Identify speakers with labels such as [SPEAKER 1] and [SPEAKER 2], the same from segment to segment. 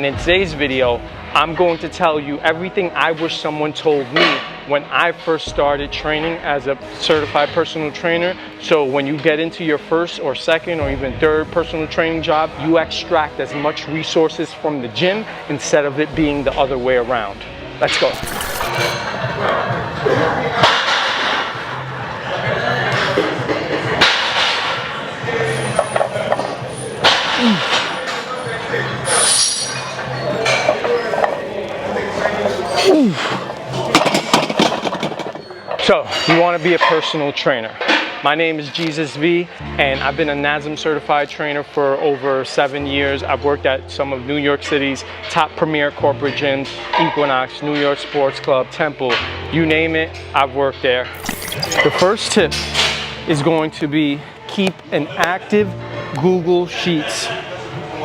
[SPEAKER 1] And in today's video, I'm going to tell you everything I wish someone told me when I first started training as a certified personal trainer. So when you get into your first or second or even third personal training job, you extract as much resources from the gym instead of it being the other way around. Let's go. So, you want to be a personal trainer. My name is Jesus V, and I've been a NASM certified trainer for over 7 years. I've worked at some of New York City's top premier corporate gyms, Equinox, New York Sports Club, Temple, you name it, I've worked there. The first tip is going to be keep an active Google Sheets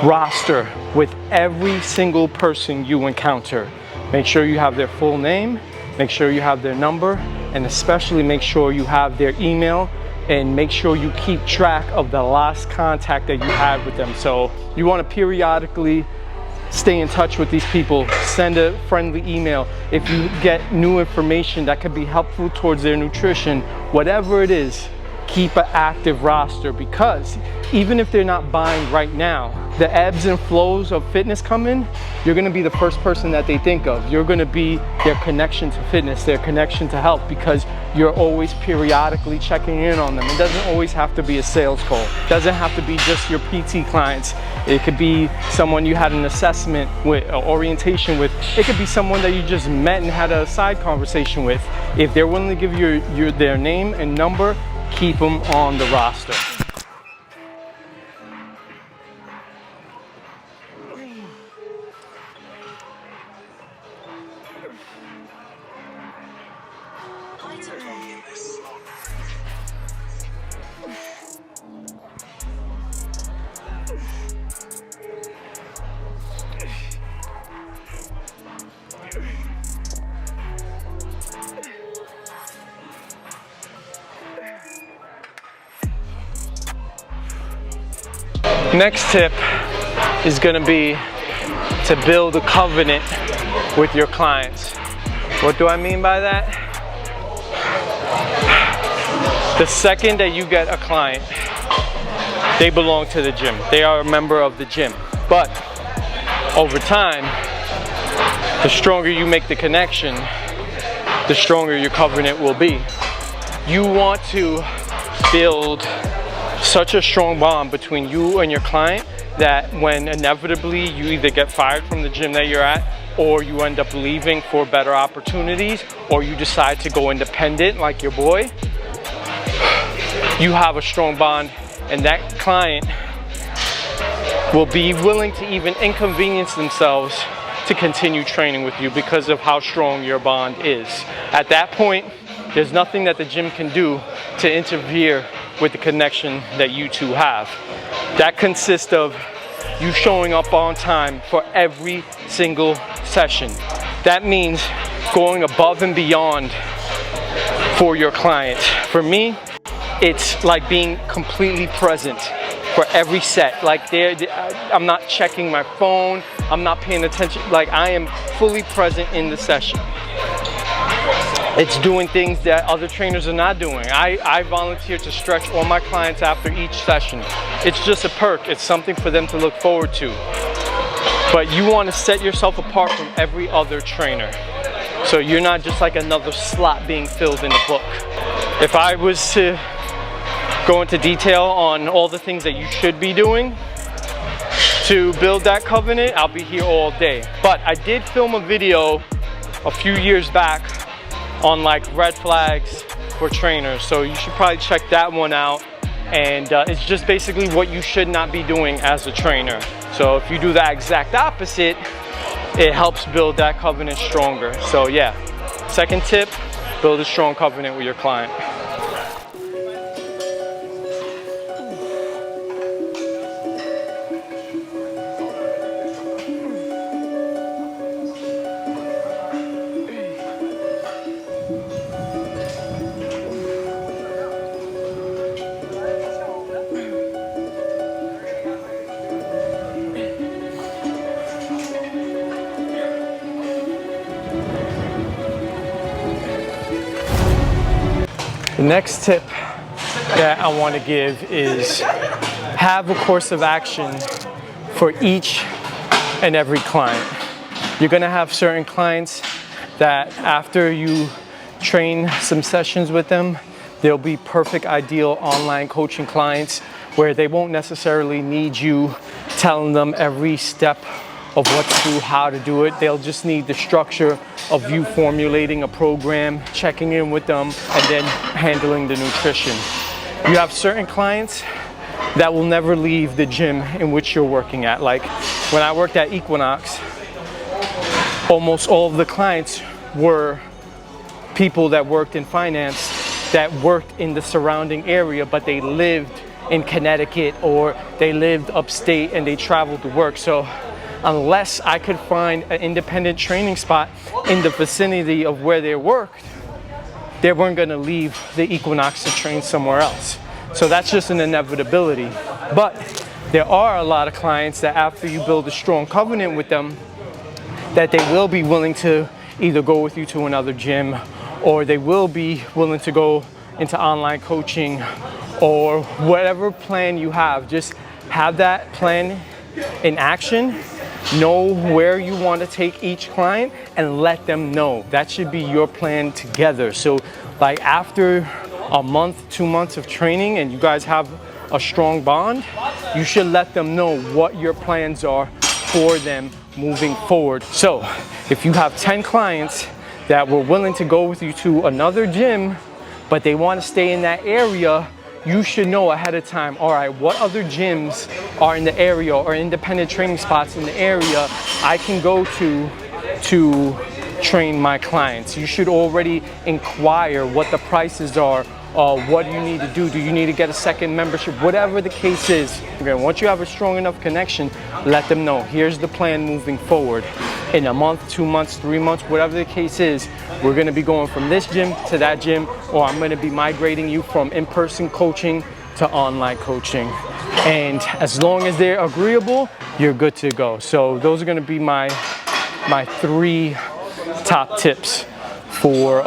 [SPEAKER 1] roster with every single person you encounter. Make sure you have their full name, make sure you have their number, and especially make sure you have their email, and make sure you keep track of the last contact that you had with them. So you want to periodically stay in touch with these people, send a friendly email. If you get new information that could be helpful towards their nutrition, whatever it is, keep an active roster, because even if they're not buying right now, the ebbs and flows of fitness come in, you're gonna be the first person that they think of. You're gonna be their connection to fitness, their connection to health, because you're always periodically checking in on them. It doesn't always have to be a sales call. It doesn't have to be just your PT clients. It could be someone you had an assessment with, or orientation with. It could be someone that you just met and had a side conversation with. If they're willing to give you their name and number, keep them on the roster. Next tip is going to be to build a covenant with your clients. What do I mean by that? The second that you get a client, they belong to the gym. They are a member of the gym. But over time, the stronger you make the connection, the stronger your covenant will be. You want to build such a strong bond between you and your client that when inevitably you either get fired from the gym that you're at, or you end up leaving for better opportunities, or you decide to go independent like your boy, you have a strong bond, and that client will be willing to even inconvenience themselves to continue training with you because of how strong your bond is. At that point, there's nothing that the gym can do to interfere with the connection that you two have. That consists of you showing up on time for every single session. That means going above and beyond for your client. For me, it's like being completely present for every set. Like I'm not checking my phone, I'm not paying attention. Like I am fully present in the session. It's doing things that other trainers are not doing. I volunteer to stretch all my clients after each session. It's just a perk. It's something for them to look forward to. But you want to set yourself apart from every other trainer. So you're not just like another slot being filled in the book. If I was to go into detail on all the things that you should be doing to build that covenant, I'll be here all day. But I did film a video a few years back on like red flags for trainers, so you should probably check that one out. And it's just basically what you should not be doing as a trainer. So if you do the exact opposite, it helps build that covenant stronger. So yeah, second tip, build a strong covenant with your client. The next tip that I want to give is have a course of action for each and every client. You're going to have certain clients that after you train some sessions with them, they'll be perfect, ideal online coaching clients where they won't necessarily need you telling them every step of what to do, how to do it. They'll just need the structure of you formulating a program, checking in with them, and then handling the nutrition. You have certain clients that will never leave the gym in which you're working at. Like when I worked at Equinox, almost all of the clients were people that worked in finance that worked in the surrounding area, but they lived in Connecticut or they lived upstate and they traveled to work. So unless I could find an independent training spot in the vicinity of where they worked, they weren't gonna leave the Equinox to train somewhere else. So that's just an inevitability. But there are a lot of clients that after you build a strong covenant with them, that they will be willing to either go with you to another gym, or they will be willing to go into online coaching, or whatever plan you have. Just have that plan in action. Know where you want to take each client and let them know. That should be your plan together. So like after a month, 2 months of training and you guys have a strong bond, you should let them know what your plans are for them moving forward. So if you have 10 clients that were willing to go with you to another gym, but they want to stay in that area, you should know ahead of time, all right, what other gyms are in the area or independent training spots in the area I can go to train my clients. You should already inquire what the prices are, what do you need to do? Do you need to get a second membership? Whatever the case is. Again, once you have a strong enough connection, let them know, here's the plan moving forward. In a month, 2 months, 3 months, whatever the case is, we're gonna be going from this gym to that gym, or I'm gonna be migrating you from in-person coaching to online coaching. And as long as they're agreeable, you're good to go. So those are gonna be my 3 top tips for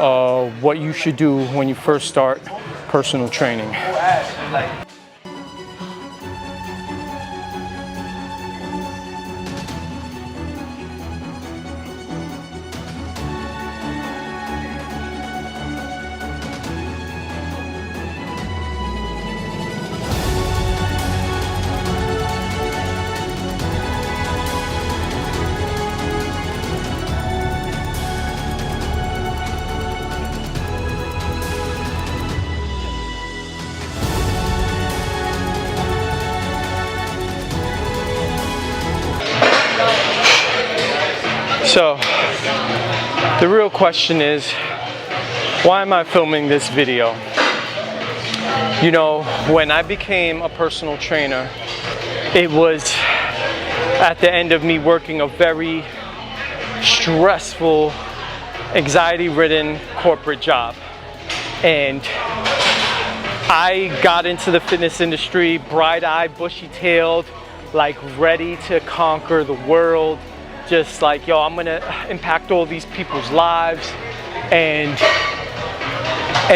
[SPEAKER 1] what you should do when you first start personal training. So the real question is, why am I filming this video? You know, when I became a personal trainer, it was at the end of me working a very stressful, anxiety-ridden corporate job. And I got into the fitness industry, bright-eyed, bushy-tailed, like ready to conquer the world. Just like, yo, I'm gonna impact all these people's lives. And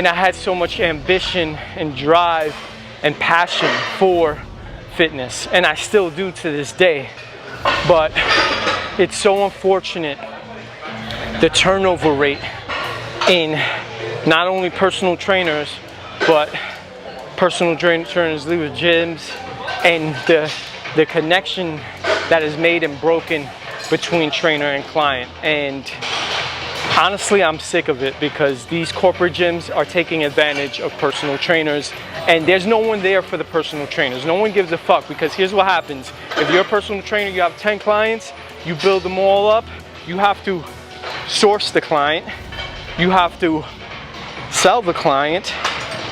[SPEAKER 1] I had so much ambition and drive and passion for fitness, and I still do to this day. But it's so unfortunate, the turnover rate in not only personal trainers, but personal trainers leave gyms, and the connection that is made and broken between trainer and client. And honestly, I'm sick of it, because these corporate gyms are taking advantage of personal trainers, and there's no one there for the personal trainers. No one gives a fuck, because here's what happens. If you're a personal trainer, you have 10 clients, you build them all up, you have to source the client, you have to sell the client,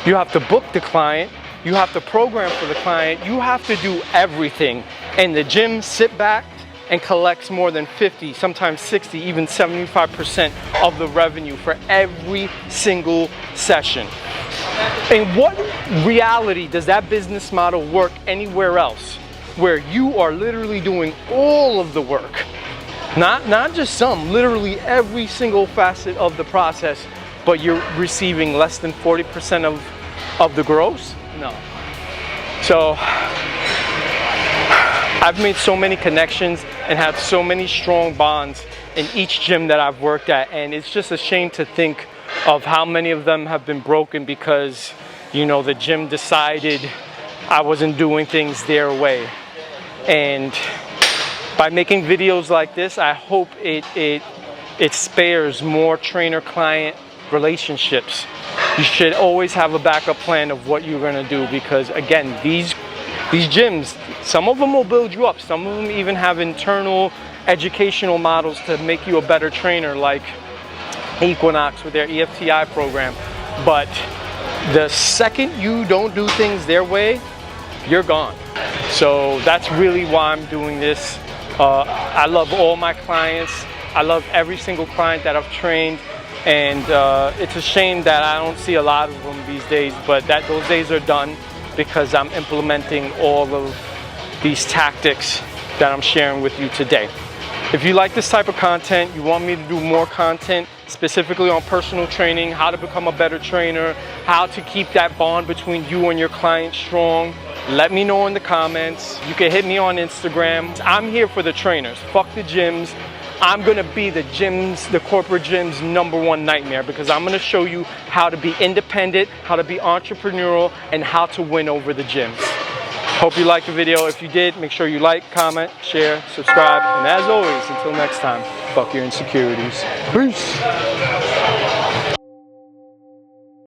[SPEAKER 1] you have to book the client, you have to program for the client, you have to do everything. And the gym sit back and collects more than 50, sometimes 60, even 75% of the revenue for every single session. In what reality does that business model work anywhere else, where you are literally doing all of the work? Not just some, literally every single facet of the process, but you're receiving less than 40% of the gross? No. So I've made so many connections and have so many strong bonds in each gym that I've worked at, and it's just a shame to think of how many of them have been broken because, you know, the gym decided I wasn't doing things their way. And by making videos like this, I hope it spares more trainer-client relationships. You should always have a backup plan of what you're gonna do, because again, these gyms, some of them will build you up. Some of them even have internal educational models to make you a better trainer, like Equinox with their EFTI program. But the second you don't do things their way, you're gone. So that's really why I'm doing this. I love all my clients. I love every single client that I've trained, and it's a shame that I don't see a lot of them these days, but those days are done because I'm implementing all of these tactics that I'm sharing with you today. If you like this type of content, you want me to do more content specifically on personal training, how to become a better trainer, how to keep that bond between you and your client strong, let me know in the comments. You can hit me on Instagram. I'm here for the trainers. Fuck the gyms. I'm gonna be the corporate gym's #1 nightmare, because I'm gonna show you how to be independent, how to be entrepreneurial, and how to win over the gyms. Hope you liked the video. If you did, make sure you like, comment, share, subscribe, and as always, until next time, fuck your insecurities. Peace.